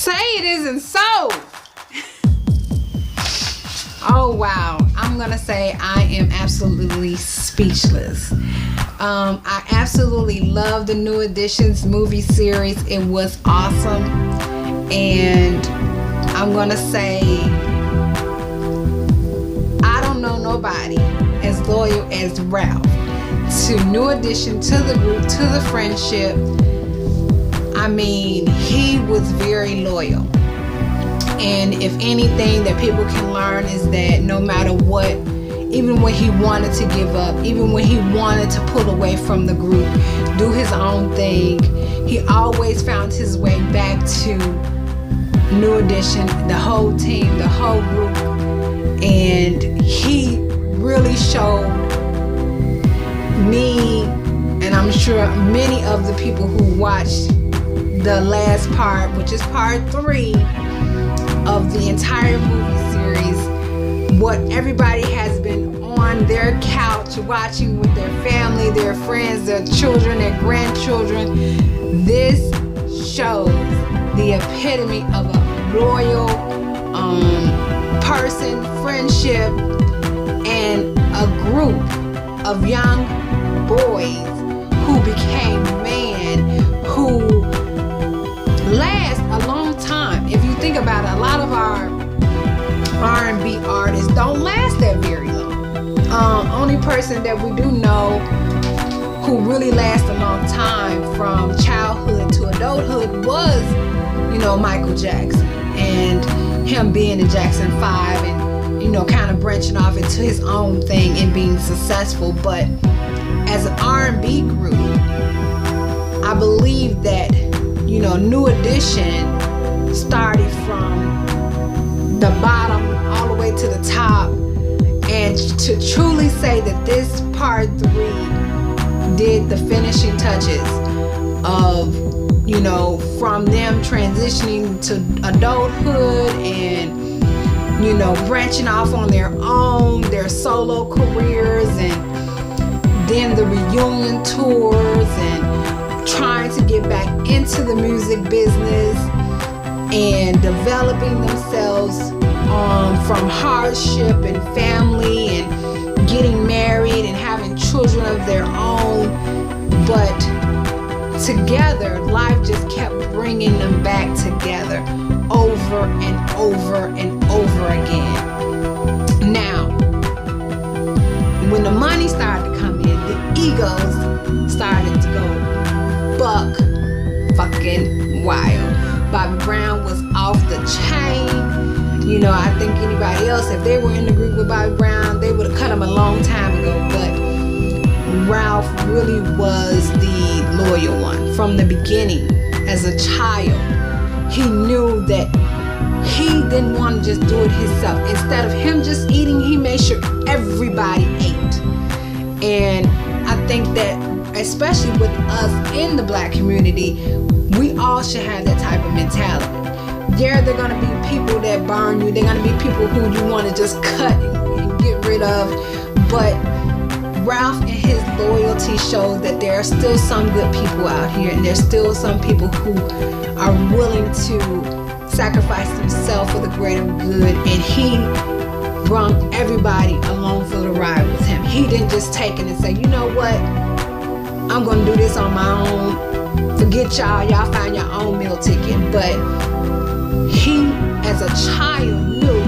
Say it isn't so. Oh wow, I'm gonna say I am absolutely speechless. I absolutely love the New Editions movie series. It was awesome, and I'm gonna say I don't know nobody as loyal as Ralph to New Edition, to the group, to the friendship. I mean, he was very loyal. And if anything that people can learn is that no matter what, even when he wanted to give up, even when he wanted to pull away from the group, do his own thing, he always found his way back to New Edition, the whole team, the whole group. And he really showed me, and I'm sure many of the people who watched the last part, which is part 3 of the entire movie series, what everybody has been on their couch watching with their family, their friends, their children, their grandchildren. This shows the epitome of a loyal person, friendship, and a group of young boys who became men, who last a long time. If you think about it, a lot of our R&B artists don't last that very long. Only person that we do know who really lasts a long time from childhood to adulthood was, Michael Jackson, and him being the Jackson 5 and, kind of branching off into his own thing and being successful. But as an R&B group, I believe that New Edition started from the bottom all the way to the top, and to truly say that this part 3 did the finishing touches of from them transitioning to adulthood and branching off on their own, their solo careers, and then the reunion tours and trying to get back into the music business and developing themselves from hardship and family and getting married and having children of their own. But together, life just kept bringing them back together over and over and over again. Now, when the money started to come in, the egos started to go buck fucking wild. Bobby Brown was off the chain. I think anybody else, if they were in the group with Bobby Brown, they would have cut him a long time ago. But Ralph really was the loyal one from the beginning. As a child, he knew that he didn't want to just do it himself. Instead of him just eating, he made sure everybody ate. And I think that especially with us in the Black community, we all should have that type of mentality. Yeah, there are going to be people that burn you. There are going to be people who you want to just cut and get rid of. But Ralph and his loyalty shows that there are still some good people out here, and there's still some people who are willing to sacrifice themselves for the greater good. And he brought everybody along for the ride with him. He didn't just take it and say, you know what, I'm going to do this on my own. Forget y'all find your own meal ticket. But he, as a child, knew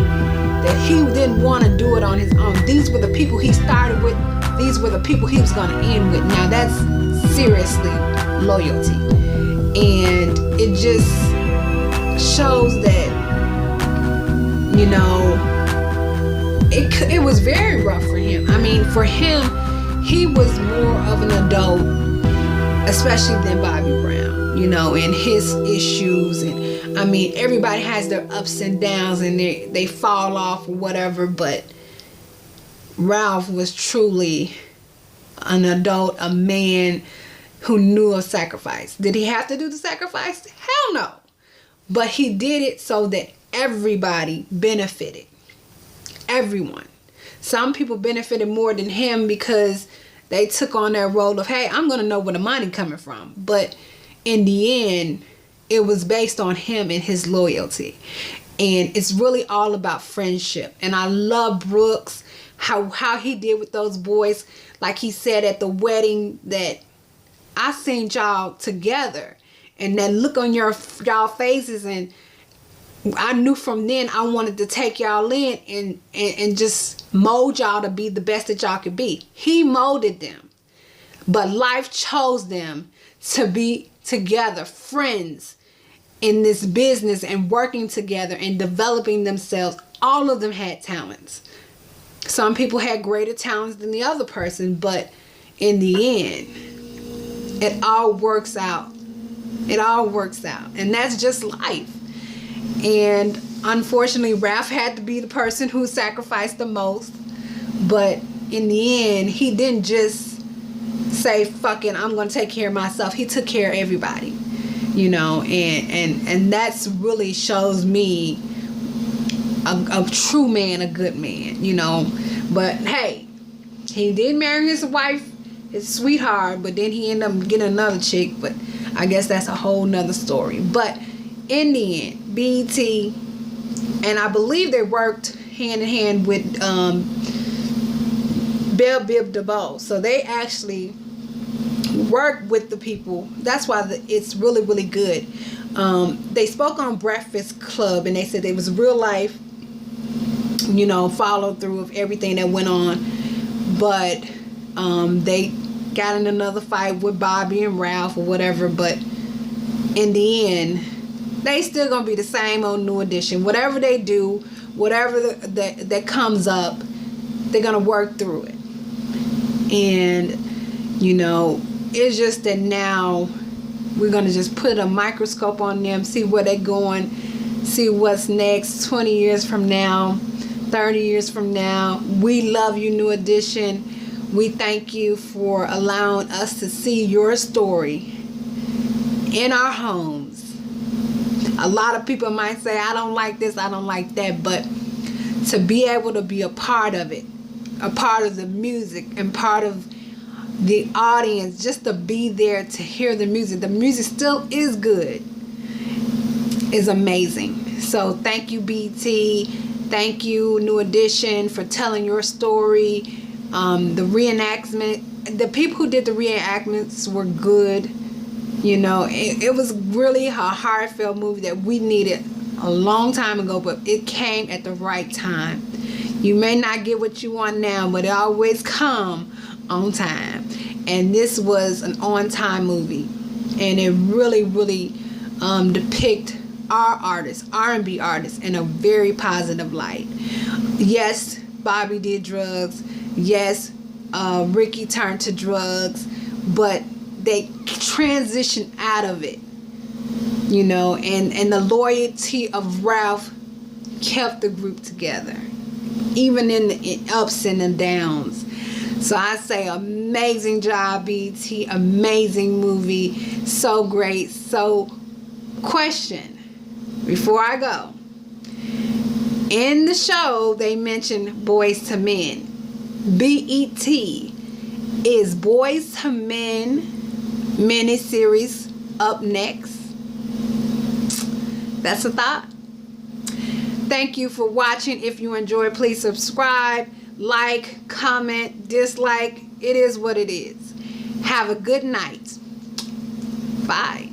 that he didn't want to do it on his own. These were the people he started with. These were the people he was going to end with. Now that's seriously loyalty. And it just shows that, it was very rough for him. I mean, for him, he was more of an adult, especially than Bobby Brown, and his issues. And I mean, everybody has their ups and downs and they fall off or whatever, but Ralph was truly an adult, a man who knew of sacrifice. Did he have to do the sacrifice? Hell no. But he did it so that everybody benefited. Everyone. Some people benefited more than him because they took on that role of, hey, I'm going to know where the money coming from. But in the end, it was based on him and his loyalty. And it's really all about friendship. And I love Brooks, how he did with those boys. Like he said at the wedding, that I seen y'all together, and that look on y'all faces, and I knew from then I wanted to take y'all in and just mold y'all to be the best that y'all could be. He molded them, but life chose them to be together, friends in this business, and working together and developing themselves. All of them had talents. Some people had greater talents than the other person, but in the end, it all works out. It all works out. And that's just life. And unfortunately, Ralph had to be the person who sacrificed the most. But in the end, he didn't just say, fuck it, I'm going to take care of myself. He took care of everybody, you know, and that's really shows me a true man, a good man, you know. But hey, he did marry his wife, his sweetheart, but then he ended up getting another chick. But I guess that's a whole nother story. But in the end, BET, and I believe they worked hand in hand with Bell Biv DeVoe. So they actually work with the people. That's why it's really, really good. They spoke on Breakfast Club, and they said it was real life, you know, follow through of everything that went on. But they got in another fight with Bobby and Ralph or whatever. But in the end, they still gonna be the same old New Edition. Whatever they do, whatever that comes up, they're gonna work through it. And you know, it's just that now we're gonna just put a microscope on them, see where they're going, see what's next 20 years from now, 30 years from now. We love you, New Edition. We thank you for allowing us to see your story in our homes. A lot of people might say, I don't like this, I don't like that, but to be able to be a part of it, a part of the music and part of the audience, just to be there to hear the music still is good, is amazing. So thank you, BT. Thank you, New Edition, for telling your story. The reenactment, the people who did the reenactments were good. You know, it was really a heartfelt movie that we needed a long time ago, but it came at the right time. You may not get what you want now, but it always come on time. And this was an on-time movie, and it really, really depict our artists, R&B artists, in a very positive light. Yes, Bobby did drugs. Yes, Ricky turned to drugs, but they transitioned out of it, you know, and the loyalty of Ralph kept the group together, even in the ups and the downs. So I say amazing job, BT, amazing movie, so great. So question, before I go, in the show they mentioned Boys to Men. BET, is Boys to Men miniseries up next? That's a thought. Thank you for watching. If you enjoyed, please subscribe, like, comment, dislike. It is what it is. Have a good night. Bye.